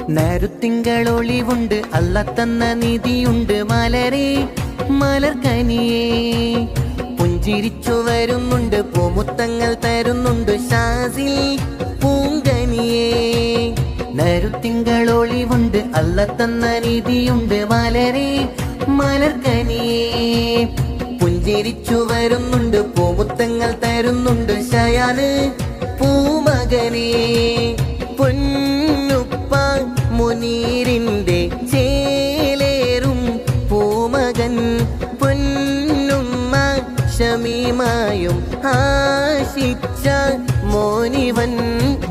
നേരുത്തിങ്കളൊളിവുണ്ട് അല്ല തന്ന നിധിയുണ്ട് മലരേ മലർക്കനിയേ. പുഞ്ചിരിച്ചു വരുന്നുണ്ട് പൂമുത്തങ്ങൾ തരുന്നുണ്ട് ഷാസിൽ പൂങ്കനിയേ. നേരുത്തിങ്കളൊളിവുണ്ട് അല്ല തന്ന നിധിയുണ്ട് മലരേ മലർക്കനിയേ. പുഞ്ചിരിച്ചു വരുന്നുണ്ട് പൂമുത്തങ്ങൾ തരുന്നുണ്ട് ഷയാന് പൂമകനേ. പൊന്നുപ്പ മുനീറിന്റെ ചേലേറും പൂമകൻ പൊന്നുമ്മ ഷമീമായും ആശിച്ച മോനിവൻ.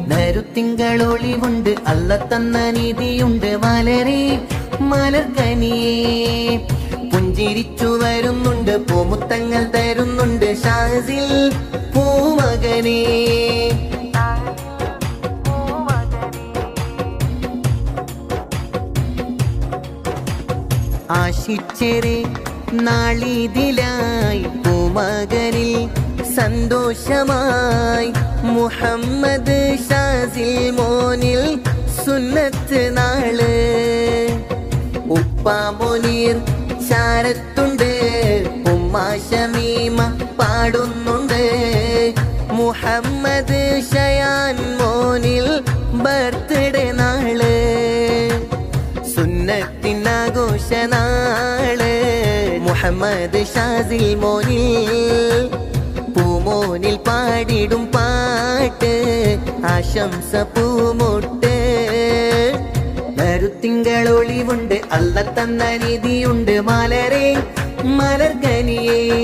നരുത്തിങ്കളൊളിവുണ്ട് അല്ല തന്ന നിധിയുണ്ട് മലരേ മലർക്കനിയേ. പുഞ്ചിരിച്ചു വരുന്നുണ്ട് പൂമുത്തങ്ങൾ തരുന്നുണ്ട് ഷാസിൽ പൂമകനേ. ആശിച്ചേരെ നാളിതിലായി പൂമകനിൽ സന്തോഷമായി മുഹമ്മദ് ഷാസിൽ മോനിൽ സുന്നത്ത് നാള്. ഉപ്പ മുനീർ ചാരത്തുണ്ട് ഉമ്മ ഷമീമ പാടുന്നുണ്ട്. മുഹമ്മദ് ഷയാൻ മോനിൽ ബർത്ത്ഡേ നാള്. സുന്നത്തിനാഘോഷ നാള് മുഹമ്മദ് ഷാസിൽ മോനിൽ. പൂമോനിൽ പാടിടും പാട്ട് ആശംസ പൂമൊട്ട്. നരുത്തിങ്കളൊളിവുണ്ട് അല്ല തന്ന നിധിയുണ്ട് മലരേ മലർക്കനിയേ.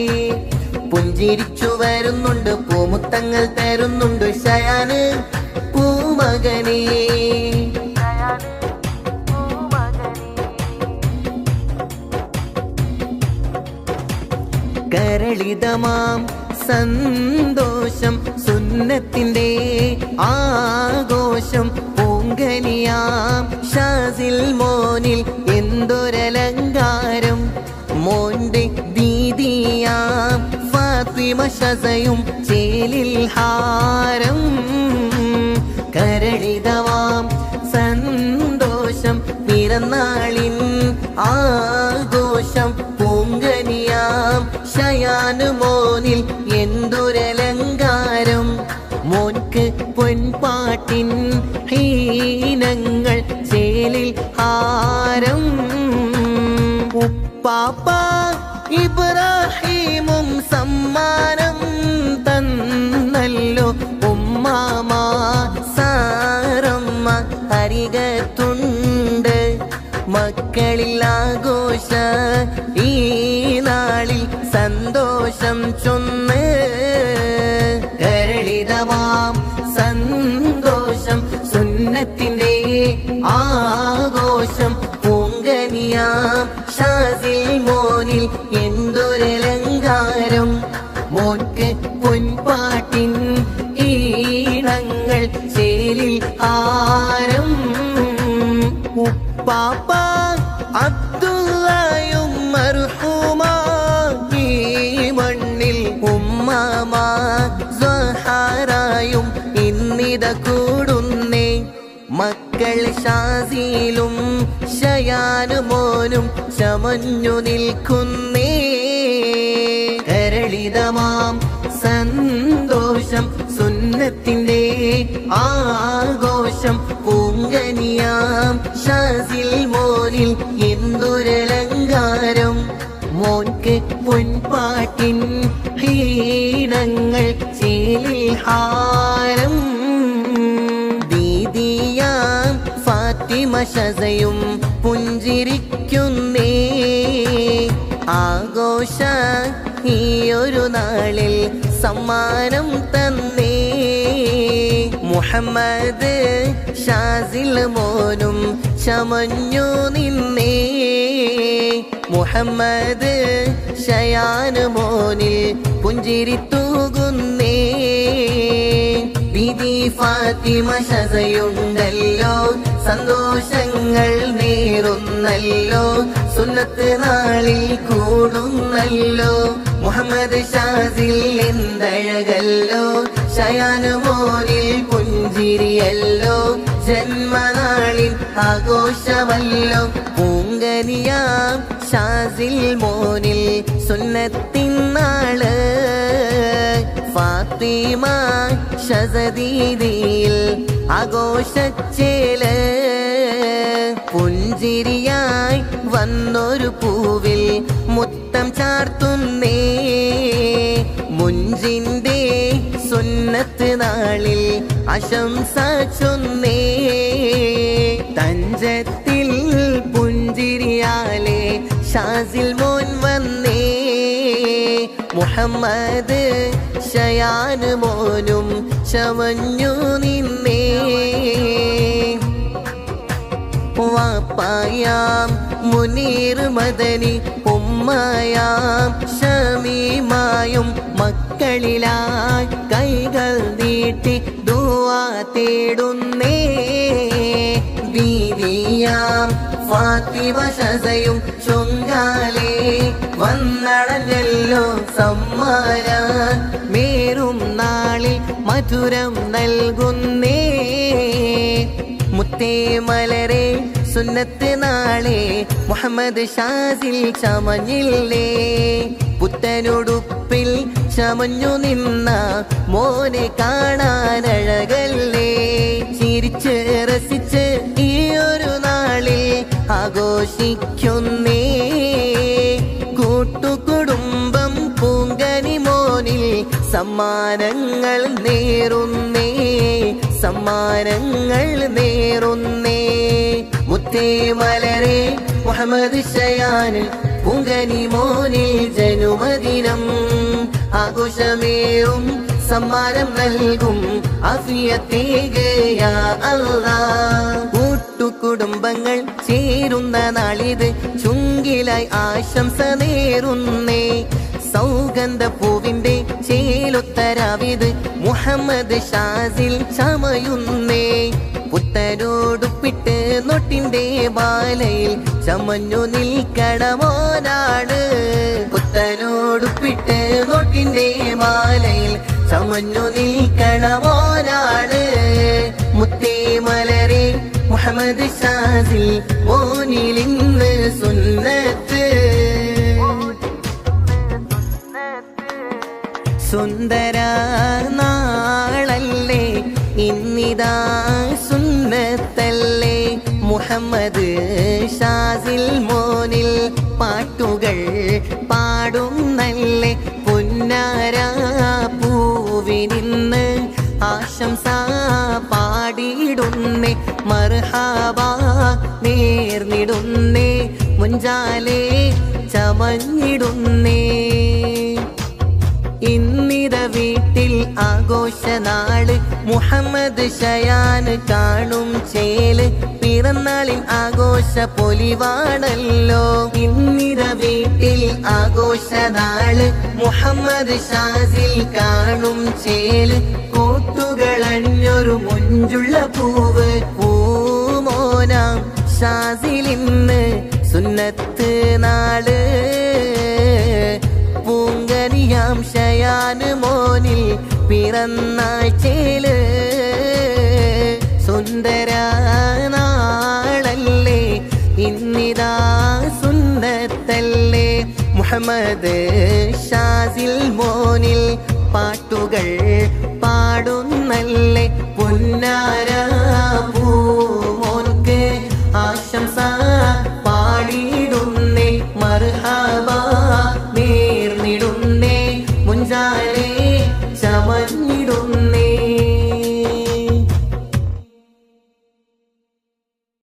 പുഞ്ചിരിച്ചു വരുന്നുണ്ട് പൂമുത്തങ്ങൾ തരുന്നുണ്ട് ഷയാന് പൂമകനേ. കരളിതമാം സന്തോഷം സുന്നത്തിന്റെ ആഘോഷം പൂങ്കനിയാം ഷാസിൽ മോനിൽ എന്തൊരലങ്കാരം. മോന്റെ ദീദിയാം ഫാത്തിമ ഷസയും ചേലിൽ ഹാരം. കരളിതമാം സന്തോഷം പിറന്നാളിൻ ആഘോഷം പൂങ്കനിയാം ഷയാന് മോനിൽ എന്തൊരലങ്കാരം. മോൻക്ക് പൊൻപാട്ടിൻ ഹീനങ്ങൾ ചേലിൽ ഹാരം. ഉപ്പാപ്പ ഇബ്രാഹിമും സമ്മാനം തന്നല്ലോ. ഉമ്മാമ സാറമ്മ അരികത്തുണ്ട്. മക്കളിൽ ആഘോഷ ഈ നാളിൽ സന്തോഷം ചൊന്ന്. കരളിതമാം സന്തോഷം സുന്നത്തിന്റെ ആഘോഷം പൂങ്കനിയാം ഷാസിൽ മോനിൽ എന്തൊരലങ്കാരം. മോൻക്ക് പൊൻപാട്ടിൻ ഈണങ്ങൾ ചേലിൽ ഹാരം. ഉപ്പാപ്പ അബ്ദുള്ളയും മർഹൂമാ ഈ മണ്ണിൽ. ഉമ്മാമ സഹാറായും ഇന്നിത കൂടുന്നേ. മക്കൾ ഷാസിലും ഷയാനു മോനും ചമഞ്ഞു നിൽക്കുന്നേ. കരളിതമാം സന്തോഷം സുന്നത്തിന്റെ ആഘോഷം പൂങ്കനിയാം ഷാസിൽ മോനിൽ എന്തൊരലങ്കാരം. മോൻക്ക് പൊൻപാട്ടിൻ ഹീനങ്ങൾ ചേലിൽ ഹാരം. ദീദിയാം ഫാത്തിമ ഷസയും പുഞ്ചിരിക്കുന്നേ. ആഘോഷ ഈ ഒരു നാളിൽ സമ്മാനം തന്നേ. മുഹമ്മദ് ഷാസിൽ മോനും ചമഞ്ഞു നിന്നേ. മുഹമ്മദ് ഷയാൻ മോനിൽ പുഞ്ചിരി തൂകുന്നേ. ബീബി ഫാത്തിമ ഷസയുണ്ടല്ലോ സന്തോഷങ്ങൾ നേരുന്നല്ലോ. സുന്നത്ത് നാളിൽ കൂടുന്നല്ലോ. മുഹമ്മദ് ഷാസിൽ എന്തഴകല്ലോ. ഷയാൻ മോനിൽ പുഞ്ചിരിയല്ലോ. ജന്മനാളിൽ ആഘോഷമല്ലോ പൂങ്കനിയാം ഷാസിൽ മോനിൽ സുന്നത്തിൻ നാള് ഫാത്തിമ ഷസദീദിയിൽ ആഘോഷച്ചേല് പുഞ്ചിരിയായി വന്നൊരു പൂവിൽ മുത്തം ചാർത്തുന്നേ മുഞ്ചിന്റെ സുന്നത്ത് നാളിൽ ആശംസ ചൊന്നേ തഞ്ചത്തിൽ പുഞ്ചിരിയാലെ ഷാസിൽ മോൻ വന്നേ മുഹമ്മദ് ഷയാൻ മോനും ചമഞ്ഞു നിന്നേ വാപ്പായാം മുനീർ മദനി ഉമ്മയാം ഷമീമായും മക്കളിലായി കൈകൾ നീട്ടി ദുആ തേടുന്നേ ബീവിയാം ഫാത്തിമ ഷസയും ചൊങ്കാലേ വന്നടഞ്ഞല്ലോ സമ്മാന മേരും നാളിൽ മധുരം നൽകുന്നേ മുത്തേ മലരെ സുന്നത്ത് നാളെ മുഹമ്മദ് ഷാസിൽ ചമഞ്ഞില്ലേ പുത്തനുടുപ്പിൽ ചമഞ്ഞു നിന്ന മോനെ കാണാനഴകല്ലേ ചിരിച്ച് രസിച്ച് ഈ ഒരു നാളിൽ ആഘോഷിക്കുന്നേ കൂട്ടുകുടുംബം പൂങ്കനി മോനിൽ സമ്മാനങ്ങൾ നേരുന്നേ സമ്മാനങ്ങൾ നേരുന്നേ മുത്തേ മലരെ മുഹമ്മദ് ഷയാൻ പൂങ്കനി മോനിൽ ജനുമദിനം ആഘോഷമേറും സമ്മാനം നൽകും ആഫിയത്തേകയാ അല്ലാഹ് കൂട്ടുകുടുംബങ്ങൾ ചേരുന്ന നാളിത് ചുങ്കിലായി ആശംസ നേരുന്നേ സൗഗന്ധ പൂവിന്റെ ചേലൊത്തരാവിത് മുഹമ്മദ് ഷാസിൽ ചമയുന്നേ പുത്തനോടുപ്പിട്ട് നൊട്ടിന്റെ മാലയിൽ ചമഞ്ഞു നിൽക്കണമോനാണ് പുത്തനോടുപ്പിട്ട് നൊട്ടിന്റെ മാലയിൽ ചമഞ്ഞു നിൽക്കണമോനാണ് മുത്തേ മലരെ മുഹമ്മദ് ഷാസിൽ മോനിൽ ഇന്ന് സുന്നത്ത് സുന്ദര നാളല്ലേ ഇന്നിതാ സുന്നത്തല്ലേ മുഹമ്മദ് ഷാസിൽ മോനിൽ പാട്ടുകൾ പാടുന്നല്ലേ പുന്നാര പൂവിനിന്ന് ആശംസ പാടിയിടുന്നേ മർഹബ നേർന്നിടുന്നേ മുഞ്ചാലേ ചമഞ്ഞിടുന്നേ ഇന്നിത വീട്ടിൽ ആഘോഷനാള് മുഹമ്മദ് ഷയാൻ കാണും ചേല് പിറന്നാളിൻ ആഘോഷ പൊലിവാണല്ലോ ഇന്നിത വീട്ടിൽ ആഘോഷനാള് മുഹമ്മദ് ഷാസിൽ കാണും ചേല് കൂട്ടുകളഞ്ഞൊരു മുഞ്ചുള്ള പൂവ് പൂമോനാം ഷാസിലിന്ന് സുന്നത്ത് നാള് പൂങ്കനിയാം ഷയാൻ മോനിൽ പിറന്നാഴ്ചയില് സുന്ദര നാളല്ലേ ഇന്നിതാ സുന്നത്തല്ലേ മുഹമ്മദ് ഷാസിൽ മോനിൽ പാട്ടുകൾ പാടുന്നല്ലേ പുന്നാര